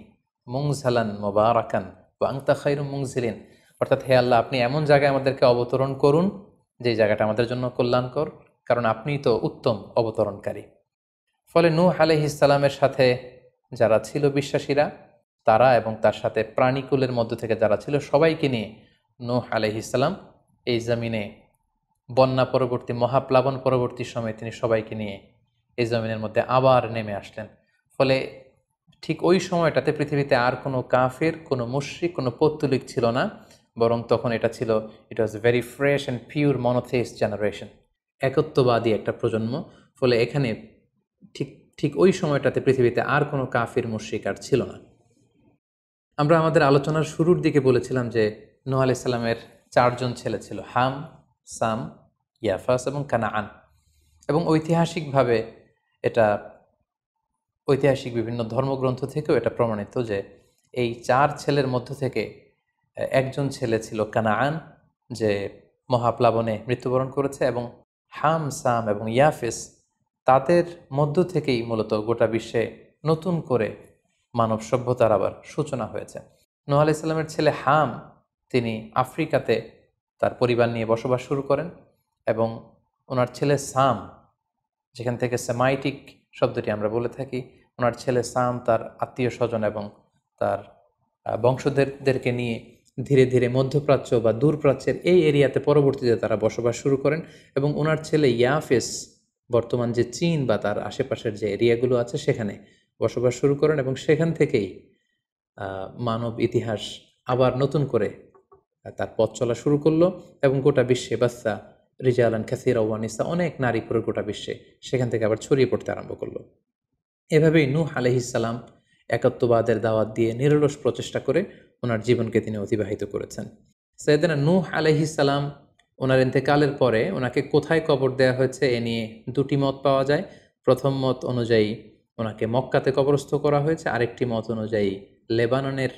মুনজালান মুবারাকান ওয়া আনতা খায়রুম মুনজিলিন, অর্থাৎ হে আল্লাহ আপনি এমন জায়গায় আমাদেরকে অবতরণ করুন যে জায়গাটা আমাদের জন্য কল্যাণকর, কারণ আপনিই তো উত্তম অবতরণকারী। ফলে নূহ আলাইহিস সালামের সাথে যারা ছিল বিশ্বাসীরা, তারা এবং তার সাথে প্রাণীকুলের মধ্য থেকে যারা ছিল সবাইকে নিয়ে নূহ আলাইহিস সালাম এই জমিনে বন্যা পরবর্তী মহাপ্লাবন পরবর্তী সময়ে তিনি সবাইকে নিয়ে এই জমিনের মধ্যে আবার নেমে আসলেন। ফলে ঠিক ওই সময়টাতে পৃথিবীতে আর কোনো কাফের, কোনো মুশরিক, কোনো পৌত্তলিক ছিল না, বরং তখন এটা ছিল, it was very fresh and pure monotheist generation, একত্ববাদী একটা প্রজন্ম। ফলে এখানে ঠিক ঠিক ওই সময়টাতে পৃথিবীতে আর কোনো কাফির মুশরিক আর ছিল না। আমরা আমাদের আলোচনার শুরুর দিকে বলেছিলাম যে নূহ আলাইহিস সালামের 4 জন ছেলে ছিল, হাম, সাম, ইয়াফাস এবং কানাআন। এবং ঐতিহাসিকভাবে এটা ঐতিহাসিক বিভিন্ন ধর্মগ্রন্থ থেকেও এটা প্রমাণিত যে এই 4 ছেলের মধ্য থেকে একজন ছেলে ছিল কানাআন, যে মহাপ্লাবনে মৃত্যুবরণ করেছে, এবং হাম, সাম এবং ইয়াফেস, তাদের মধ্য থেকেই মূলত গোটা বিশ্বে নতুন করে মানব সভ্যতার আবার সূচনা হয়েছে। নূহ আলাইহিস সালামের ছেলে হাম, তিনি আফ্রিকাতে তার পরিবার নিয়ে বসবাস শুরু করেন, এবং ওনার ছেলে সাম, যেখান থেকে সেমাইটিক শব্দটি আমরা বলে থাকি, ওনার ছেলে সাম তার আত্মীয় স্বজন এবং তার বংশধরদেরকে নিয়ে ধীরে ধীরে মধ্যপ্রাচ্য বা দূরপ্রাচ্যের এই এরিয়াতে পরবর্তীতে তারা বসবাস শুরু করেন। এবং ওনার ছেলে ইয়াফেস বর্তমান যে চীন বা তার আশেপাশের যে এরিয়াগুলো আছে সেখানে বসবাস শুরু করেন, এবং সেখান থেকেই মানব ইতিহাস আবার নতুন করে তার পথ চলা শুরু করলো, এবং গোটা বিশ্বে বাচ্চা রিজালান কাসীরা ওয়া নিসা, অনেক নারী পুরো গোটা বিশ্বে সেখান থেকে আবার ছড়িয়ে পড়তে আরম্ভ করলো। এভাবেই নূহ আলাইহিস সালাম একত্ববাদের দাওয়াত দিয়ে নিরলস প্রচেষ্টা করে ওনার জীবনকে তিনি অতিবাহিত করেছেন। সাইয়েদনা নূহ আলাইহিস সালাম ওনার ইন্তেকালের পরে ওনাকে কোথায় কবর দেওয়া হয়েছে এ নিয়ে 2টি মত পাওয়া যায়। প্রথম মত অনুযায়ী ওনাকে মক্কাতে কবরস্থ করা হয়েছে, আরেকটি মত অনুযায়ী লেবাননের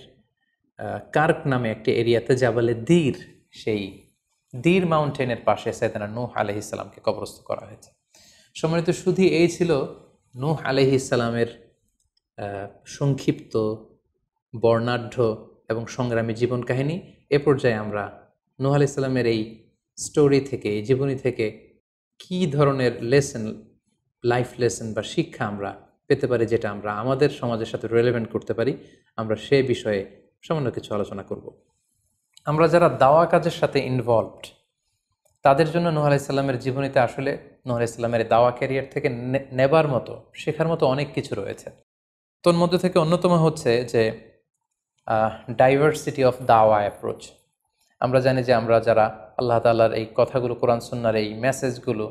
কার্ক নামে একটি এরিয়াতে জাবালে দীর, সেই দীর মাউন্টেনের পাশে সাইয়েদনা নূহ আলাইহিস সালামকে কবরস্থ করা হয়েছে। সম্মানিত শুধু এই ছিল নূহ আলাইহিস সালামের সংক্ষিপ্ত, বর্ণাঢ্য এবং সংগ্রামী জীবন কাহিনী। এ পর্যায়ে আমরা নূহ আলাইহিস সালামের এই স্টোরি থেকে, এই জীবনী থেকে কী ধরনের লেসন, লাইফ লেসন বা শিক্ষা আমরা পেতে পারি, যেটা আমরা আমাদের সমাজের সাথে রিলেভেন্ট করতে পারি, আমরা সে বিষয়ে সামান্য কিছু আলোচনা করব। আমরা যারা দাওয়া কাজের সাথে ইনভলভড তাদের জন্য নূহ আলাইহিস সালামের জীবনীতে আসলে নূহ আলাইহিস সালামের দাওয়া ক্যারিয়ার থেকে নেবার মতো, শেখার মতো অনেক কিছু রয়েছে। তোর মধ্যে থেকে অন্যতম হচ্ছে যে ডাইভার্সিটি অফ দাওয়া অ্যাপ্রোচ। আমরা জানি যে আমরা যারা আল্লাহ তাআলার এই কথাগুলো, কোরআন সুন্নাহর এই মেসেজগুলো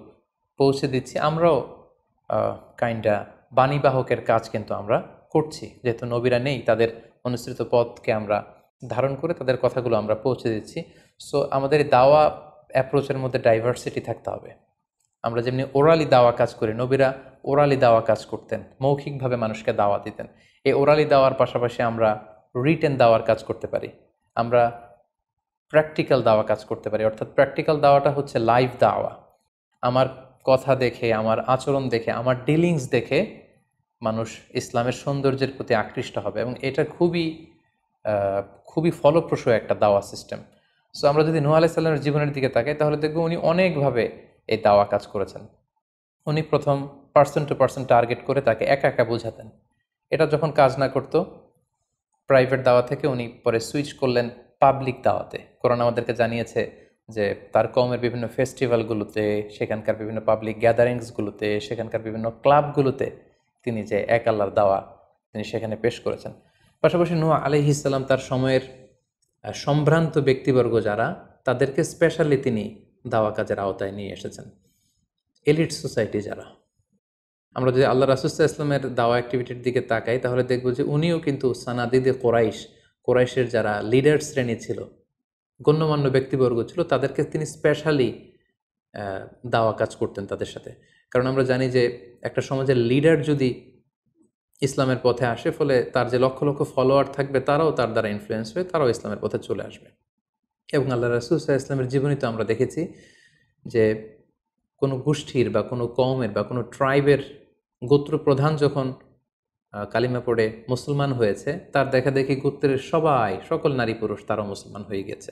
পৌঁছে দিচ্ছি, আমরাও কাইন্ডা বাণীবাহকের কাজ কিন্তু আমরা করছি। যেহেতু নবীরা নেই, তাদের অনুসৃত পথকে আমরা ধারণ করে তাদের কথাগুলো আমরা পৌঁছে দিচ্ছি। সো আমাদের এই দাওয়া অ্যাপ্রোচের মধ্যে ডাইভার্সিটি থাকতে হবে। আমরা যেমনি ওরালি দাওয়া কাজ করি, নবীরা ওরালি দাওয়া কাজ করতেন, মৌখিকভাবে মানুষকে দাওয়া দিতেন। এই ওরালি দাওয়ার পাশাপাশি আমরা রিটেন দাওয়ার কাজ করতে পারি, আমরা প্র্যাকটিক্যাল দাওয়া কাজ করতে পারি। অর্থাৎ প্র্যাকটিক্যাল দাওয়াটা হচ্ছে লাইভ দাওয়া। আমার কথা দেখে, আমার আচরণ দেখে, আমার ডিলিংস দেখে মানুষ ইসলামের সৌন্দর্যের প্রতি আকৃষ্ট হবে, এবং এটা খুবই ফলপ্রসূ একটা দাওয়া সিস্টেম। সো আমরা যদি নূহ আলাইহিস সালামের জীবনের দিকে তাকাই, তাহলে দেখব উনি অনেকভাবে এই দাওয়া কাজ করেছেন। উনি প্রথম পার্সন টু পার্সন টার্গেট করে তাকে একা একা বোঝাতেন। এটা যখন কাজ না করতো, প্রাইভেট দাওয়া থেকে উনি পরে সুইচ করলেন পাবলিক দাওয়াতে। কোরআন আমাদেরকে জানিয়েছে যে তার কওমের বিভিন্ন ফেস্টিভ্যালগুলোতে, সেখানকার বিভিন্ন পাবলিক গ্যাদারিংসগুলোতে, সেখানকার বিভিন্ন ক্লাবগুলোতে তিনি যে এক আল্লাহর দাওয়া তিনি সেখানে পেশ করেছেন। পাশাপাশি নূহ আলাইহিস সালাম তার সময়ের সম্ভ্রান্ত ব্যক্তিবর্গ যারা, তাদেরকে স্পেশালি তিনি দাওয়া কাজের আওতায় নিয়ে এসেছেন। এলিট সোসাইটি যারা, আমরা যদি আল্লাহ রাসূল সাল্লাল্লাহু আলাইহি ওয়াসাল্লামের দাওয়া অ্যাক্টিভিটির দিকে তাকাই, তাহলে দেখব যে উনিও কিন্তু সানাদিদে কোরাইশের যারা লিডার শ্রেণী ছিল, গণ্যমান্য ব্যক্তিবর্গ ছিল, তাদেরকে তিনি স্পেশালি দাওয়া কাজ করতেন তাদের সাথে। কারণ আমরা জানি যে একটা সমাজের লিডার যদি ইসলামের পথে আসে, ফলে তার যে লক্ষ লক্ষ ফলোয়ার থাকবে, তারাও তার দ্বারা ইনফ্লুয়েন্স হয়ে তারাও ইসলামের পথে চলে আসবে। এবং আল্লাহ রাসূল সাল্লাল্লাহু আলাইহি ওয়াসাল্লামের জীবনীতে আমরা দেখেছি যে কোনো গোষ্ঠীর বা কোনো কওমের বা কোনো ট্রাইবের গোত্র প্রধান যখন কালিমা পড়ে মুসলমান হয়েছে, তার দেখা দেখি গোত্রের সকল নারী পুরুষ তারাও মুসলমান হয়ে গেছে।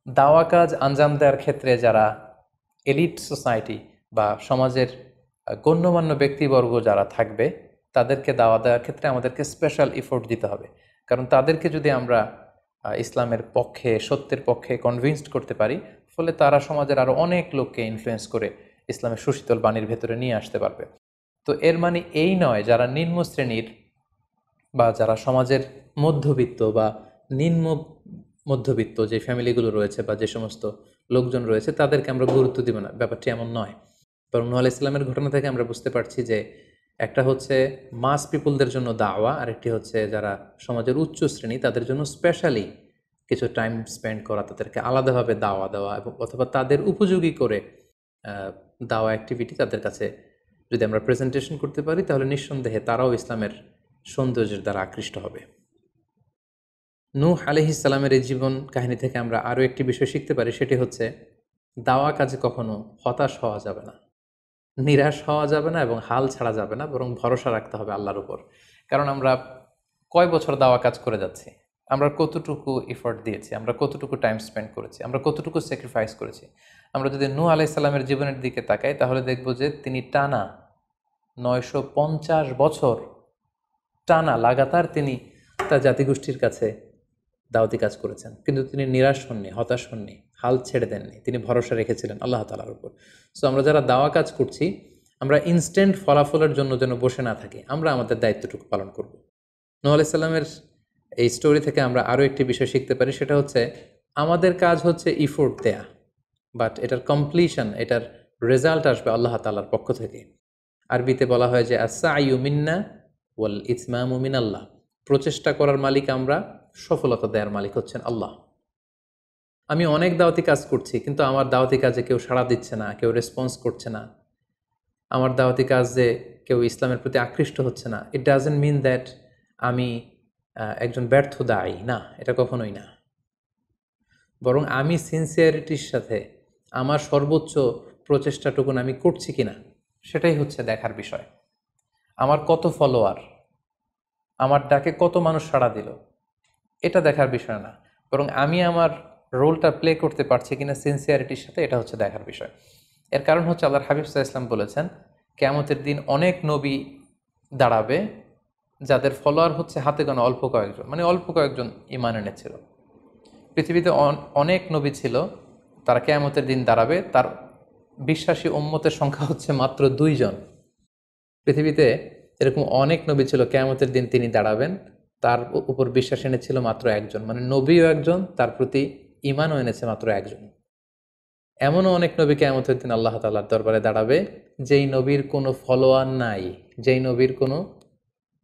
দাওয়া কাজ আঞ্জাম দেওয়ার ক্ষেত্রে যারা এলিট সোসাইটি বা সমাজের গণ্যমান্য ব্যক্তিবর্গ যারা থাকবে, তাদেরকে দাওয়া দেওয়ার ক্ষেত্রে আমাদেরকে স্পেশাল এফোর্ট দিতে হবে। কারণ তাদেরকে যদি আমরা ইসলামের পক্ষে, সত্যের পক্ষে কনভিন্সড করতে পারি, ফলে তারা সমাজের আরও অনেক লোককে ইনফ্লুয়েন্স করে ইসলামের সুশীতল বাণীর ভেতরে নিয়ে আসতে পারবে। তো এর মানে এই নয় যারা নিম্ন শ্রেণীর বা যারা সমাজের মধ্যবিত্ত বা নিম্ন মধ্যবিত্ত যে ফ্যামিলিগুলো রয়েছে বা যে সমস্ত লোকজন রয়েছে, তাদেরকে আমরা গুরুত্ব দিব না, ব্যাপারটি এমন নয়। বরং নূহ আলাইহিস সালামের ঘটনা থেকে আমরা বুঝতে পারছি যে একটা হচ্ছে মাস পিপুলদের জন্য দাওয়া, আর একটি হচ্ছে যারা সমাজের উচ্চ শ্রেণী তাদের জন্য স্পেশালি কিছু টাইম স্পেন্ড করা, তাদেরকে আলাদাভাবে দাওয়া দেওয়া, এবং অথবা তাদের উপযোগী করে দাওয়া অ্যাক্টিভিটি তাদের কাছে যদি আমরা প্রেজেন্টেশন করতে পারি, তাহলে নিঃসন্দেহে তারাও ইসলামের সৌন্দর্যের দ্বারা আকৃষ্ট হবে। নূহ আলাইহিস সালামের এই জীবন কাহিনী থেকে আমরা আরও একটি বিষয় শিখতে পারি, সেটি হচ্ছে দাওয়া কাজে কখনো হতাশ হওয়া যাবে না, নিরাশ হওয়া যাবে না, এবং হাল ছাড়া যাবে না, বরং ভরসা রাখতে হবে আল্লাহর উপর। কারণ আমরা কয় বছর দাওয়া কাজ করে যাচ্ছি, আমরা কতটুকু এফোর্ট দিয়েছি, আমরা কতটুকু টাইম স্পেন্ড করেছি, আমরা কতটুকু স্যাক্রিফাইস করেছি। আমরা যদি নূহ আলাইহিস সালামের জীবনের দিকে তাকাই, তাহলে দেখব যে তিনি টানা 950 বছর টানা লাগাতার তিনি তার জাতিগোষ্ঠীর কাছে দাওয়াতি কাজ করেছেন, কিন্তু তিনি নিরাশ হননি, হতাশ হননি, হাল ছেড়ে দেননি, তিনি ভরসা রেখেছিলেন আল্লাহ তাআলার উপর। সো আমরা যারা দাওয়া কাজ করছি, আমরা ইনস্ট্যান্ট ফলাফলের জন্য যেন বসে না থাকি, আমরা আমাদের দায়িত্বটুকু পালন করব। নূহ আলাইহিস সালামের এই স্টোরি থেকে আমরা আরও একটি বিষয় শিখতে পারি, সেটা হচ্ছে আমাদের কাজ হচ্ছে ইফোর্ট দেয়া, বাট এটার কমপ্লিশন, এটার রেজাল্ট আসবে আল্লাহ তাআলার পক্ষ থেকে। আরবিতে বলা হয় যে আস-সা'য়ু মিন্না ওয়াল ইতমামু মিনাল্লাহ, প্রচেষ্টা করার মালিক আমরা, সফলতা দেওয়ার মালিক হচ্ছেন আল্লাহ। আমি অনেক দাওয়াতি কাজ করছি, কিন্তু আমার দাওয়াতি কাজে কেউ সাড়া দিচ্ছে না, কেউ রেসপন্স করছে না, আমার দাওয়াতি কাজে কেউ ইসলামের প্রতি আকৃষ্ট হচ্ছে না, ইট ডাজন্ট মিন দ্যাট আমি একজন ব্যর্থ দায়ী, না, এটা কখনোই না। বরং আমি সিনসিয়ারিটির সাথে আমার সর্বোচ্চ প্রচেষ্টাটুকুন আমি করছি কিনা, সেটাই হচ্ছে দেখার বিষয়। আমার কত ফলোয়ার, আমার ডাকে কত মানুষ সাড়া দিল, এটা দেখার বিষয় না, বরং আমি আমার রোলটা প্লে করতে পারছি কিনা সিনসিয়ারিটির সাথে, এটা হচ্ছে দেখার বিষয়। এর কারণ হচ্ছে আল্লাহর হাবিব সাল্লাল্লাহু আলাইহি ওয়াসাল্লাম বলেছেন, কিয়ামতের দিন অনেক নবী দাঁড়াবে যাদের ফলোয়ার হচ্ছে হাতে গোনা অল্প কয়েকজন, মানে অল্প কয়েকজন ঈমান এনেছিল। পৃথিবীতে অনেক নবী ছিল, তারা কিয়ামতের দিন দাঁড়াবে, তার বিশ্বাসী উম্মতের সংখ্যা হচ্ছে মাত্র 2 জন। পৃথিবীতে এরকম অনেক নবী ছিল, কিয়ামতের দিন তিনি দাঁড়াবেন, তার উপর বিশ্বাস এনেছিল মাত্র একজন, মানে নবীও একজন, তার প্রতি ঈমানও এনেছে মাত্র একজন। এমনও অনেক নবী কিয়ামতের দিন আল্লাহ তাআলার দরবারে দাঁড়াবে, যেই নবীর কোনো ফলোয়ার নাই, যেই নবীর কোনো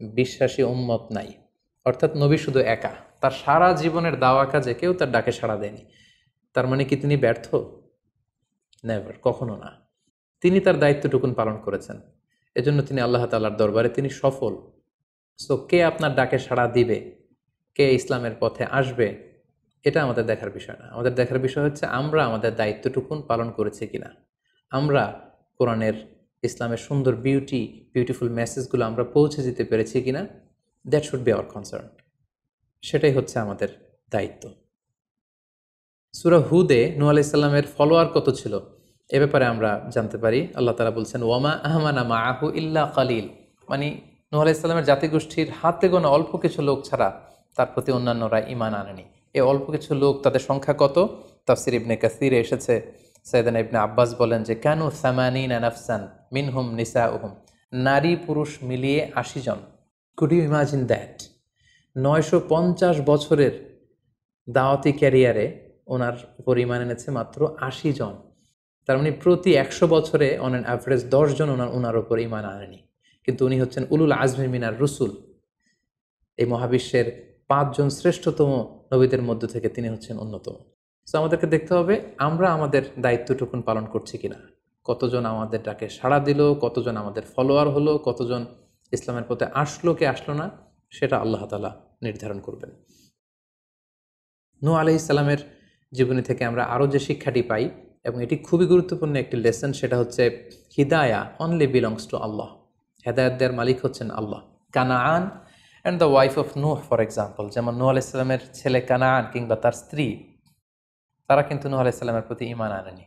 বিশ্বাসী উম্মত নাই, অর্থাৎ নবী শুধু একা, তার সারা জীবনের দাওয়া কাজে কেউ তার ডাকে সাড়া দেয়নি। তার মানে কি তিনি ব্যর্থ? নেভার, কখনো না। তিনি তার দায়িত্বটুকুন পালন করেছেন, এজন্য তিনি আল্লাহ তাআলার দরবারে তিনি সফল। সো কে আপনার ডাকে সাড়া দিবে, কে ইসলামের পথে আসবে, এটা আমাদের দেখার বিষয় না। আমাদের দেখার বিষয় হচ্ছে আমরা আমাদের দায়িত্বটুকুন পালন করেছি কিনা, আমরা কোরআনের, ইসলামের সুন্দর বিউটিফুল মেসেজগুলো আমরা পৌঁছে দিতে পেরেছি কিনা। That should be hour concern, সেটাই হচ্ছে আমাদের দায়িত্ব। সূরা হুদে নূহ আলাইহিস সালামের ফলোয়ার কত ছিল এ ব্যাপারে আমরা জানতে পারি। আল্লাহ তাআলা বলছেন, ওয়ামা আহমানা মাআহু ইল্লা কালিল, মানে নূহ আলাইহিস সালামের জাতিগোষ্ঠীর হাতে গোনা অল্প কিছু লোক ছাড়া তার প্রতি অন্যান্যরা ঈমান আনেনি। এই অল্প কিছু লোক, তাদের সংখ্যা কত? তাফসির ইবনে কাসিরে এসেছে, সাইয়েদনা ইবনে আব্বাস বলেন যে কানু সামানিনা নাফসান মিনহুম নিসাউহুম, নারী পুরুষ মিলিয়ে 80 জন। Could you imagine that? 950 বছরের দাওয়াতি ক্যারিয়ারে ওনার উপর ঈমান এনেছে মাত্র 80 জন। তার মানে প্রতি 100 বছরে অন অ্যান অ্যাভারেজ 10 জন ওনার উপর ঈমান আনেনি। কিন্তু উনি হচ্ছেন উলুল আজমি মিনার রসুল, এই মহাবিশ্বের 5 জন শ্রেষ্ঠতম নবীদের মধ্য থেকে তিনি হচ্ছেন অন্যতম। সো আমাদেরকে দেখতে হবে আমরা আমাদের দায়িত্বটুকুন পালন করছি কিনা। কতজন আমাদের ডাকে সাড়া দিল, কতজন আমাদের ফলোয়ার হলো, কতজন ইসলামের পথে আসলো কে আসলো না, সেটা আল্লাহ তাআলা নির্ধারণ করবেন। নূহ আলাইহিস সালামের জীবনী থেকে আমরা আরও যে শিক্ষাটি পাই, এবং এটি খুবই গুরুত্বপূর্ণ একটি লেসন, সেটা হচ্ছে হিদায়া অনলি বিলংস টু আল্লাহ। হেদায়েত দেওয়ার মালিক হচ্ছেন আল্লাহ। কানাআন অ্যান্ড দ্য ওয়াইফ অফ নূহ ফর এক্সাম্পল, যেমন নূহ আলাইহিস সালামের ছেলে কানাআন কিংবা তার স্ত্রী, তারা কিন্তু নূহ আলাইহিস সালামের প্রতি ঈমান আনেনি।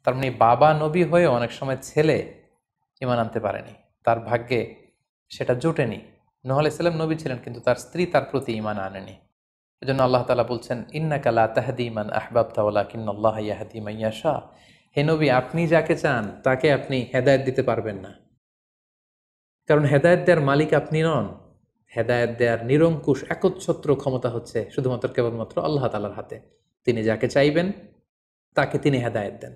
তার মানে বাবা নবী হয়ে অনেক সময় ছেলে ঈমান আনতে পারেনি, তার ভাগ্যে সেটা জোটেনি। নূহ আলাইহিস সালাম নবী ছিলেন, কিন্তু তার স্ত্রী তার প্রতি ঈমান আনেনি। এজন্য আল্লাহ তাআলা বলছেন, ইন্নাকা লা তাহদি মান আহবাবতা ওয়ালাকিন্নাল্লাহা ইয়াহদি মান ইয়াশা, হে নবী, আপনি যাকে চান তাকে আপনি হেদায়েত দিতে পারবেন না, কারণ হেদায়েত দেওয়ার মালিক আপনি নন। হেদায়েত দেওয়ার নিরঙ্কুশ একচ্ছত্র ক্ষমতা হচ্ছে শুধুমাত্র কেবলমাত্র আল্লাহ তাআলার হাতে। তিনি যাকে চাইবেন তাকে তিনি হেদায়েত দেন,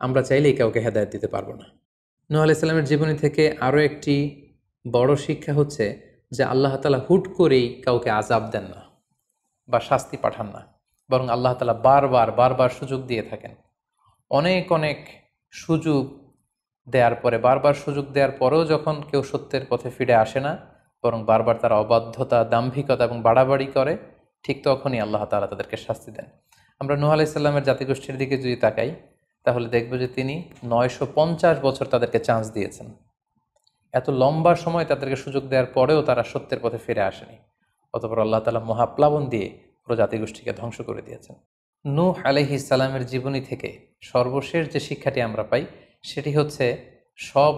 আমরা চাইলেই কাউকে হেদায়েত দিতে পারবো না। নূহ আলাইহিস সালামের জীবনী থেকে আরও একটি বড় শিক্ষা হচ্ছে যে আল্লাহ তাআলা হুট করেই কাউকে আযাব দেন না বা শাস্তি পাঠান না, বরং আল্লাহ তাআলা বারবার সুযোগ দিয়ে থাকেন। অনেক সুযোগ দেওয়ার পরে, বারবার সুযোগ দেওয়ার পরেও যখন কেউ সত্যের পথে ফিরে আসে না, বরং বারবার তারা অবাধ্যতা, দাম্ভিকতা এবং বাড়াবাড়ি করে, ঠিক তখনই আল্লাহ তাআলা তাদেরকে শাস্তি দেন। আমরা নূহ আলাইহিস সালামের জাতিগোষ্ঠীর দিকে যদি তাকাই, তাহলে দেখব যে তিনি 950 বছর তাদেরকে চান্স দিয়েছেন। এত লম্বা সময় তাদেরকে সুযোগ দেওয়ার পরেও তারা সত্যের পথে ফিরে আসেনি। অতঃপর আল্লাহ তাআলা মহাপ্লাবন দিয়ে পুরো জাতিগোষ্ঠীকে ধ্বংস করে দিয়েছেন। নূহ আলাইহিস সালামের জীবনী থেকে সর্বশেষ যে শিক্ষাটি আমরা পাই, সেটি হচ্ছে সব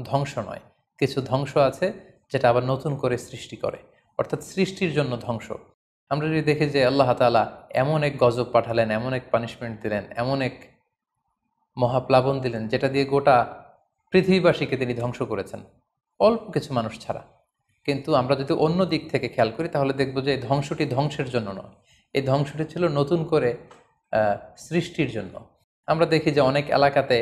ধ্বংস নয়। কিছু ধ্বংস আছে যেটা আবার নতুন করে সৃষ্টি করে, অর্থাৎ সৃষ্টির জন্য ধ্বংস। আমরা যদি দেখি যে আল্লাহ তাআলা এমন এক গজব পাঠালেন, এমন এক পানিশমেন্ট দিলেন, এমন এক মহাপ্লাবন দিলেন, যেটা দিয়ে গোটা পৃথিবীবাসীকে তিনি ধ্বংস করেছেন, অল্প কিছু মানুষ ছাড়া। কিন্তু আমরা যদি অন্য দিক থেকে খেয়াল করি, তাহলে দেখব যে এই ধ্বংসটি ধ্বংসের জন্য নয়, এই ধ্বংসটি ছিল নতুন করে সৃষ্টির জন্য। আমরা দেখি যে অনেক এলাকাতে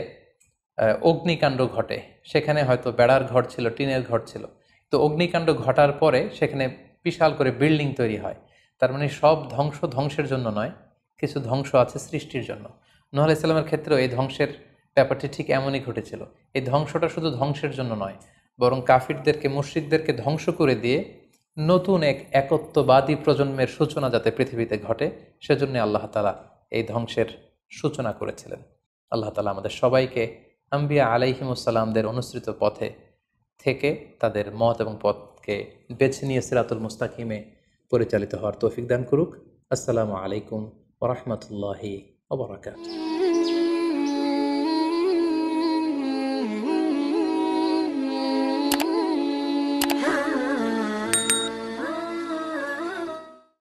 অগ্নিকাণ্ড ঘটে, সেখানে হয়তো বেড়ার ঘর ছিল, টিনের ঘর ছিল, তো অগ্নিকাণ্ড ঘটার পরে সেখানে বিশাল করে বিল্ডিং তৈরি হয়। তার মানে সব ধ্বংসের জন্য নয়, কিছু ধ্বংস আছে সৃষ্টির জন্য। নূহ আলাইহিস সালামের ক্ষেত্রেও এই ধ্বংসের ব্যাপারটি ঠিক এমনই ঘটেছিল। এই ধ্বংসটা শুধু ধ্বংসের জন্য নয়, বরং কাফিরদেরকে, মুশরিকদেরকে ধ্বংস করে দিয়ে নতুন এক একত্ববাদী প্রজন্মের সূচনা যাতে পৃথিবীতে ঘটে, সেজন্য আল্লাহ তাআলা এই ধ্বংসের সূচনা করেছিলেন। আল্লাহ তাআলা আমাদের সবাইকে আম্বিয়া আলাইহিমুসসালামদের অনুসৃত পথে থেকে তাদের মত এবং পথকে বেছে নিয়ে সিরাতুল মুস্তাকিমে পরিচালিত হওয়ার তৌফিক দান করুক। আসসালামু আলাইকুম ওয়া রাহমাতুল্লাহি ওয়া বারাকাতুহু।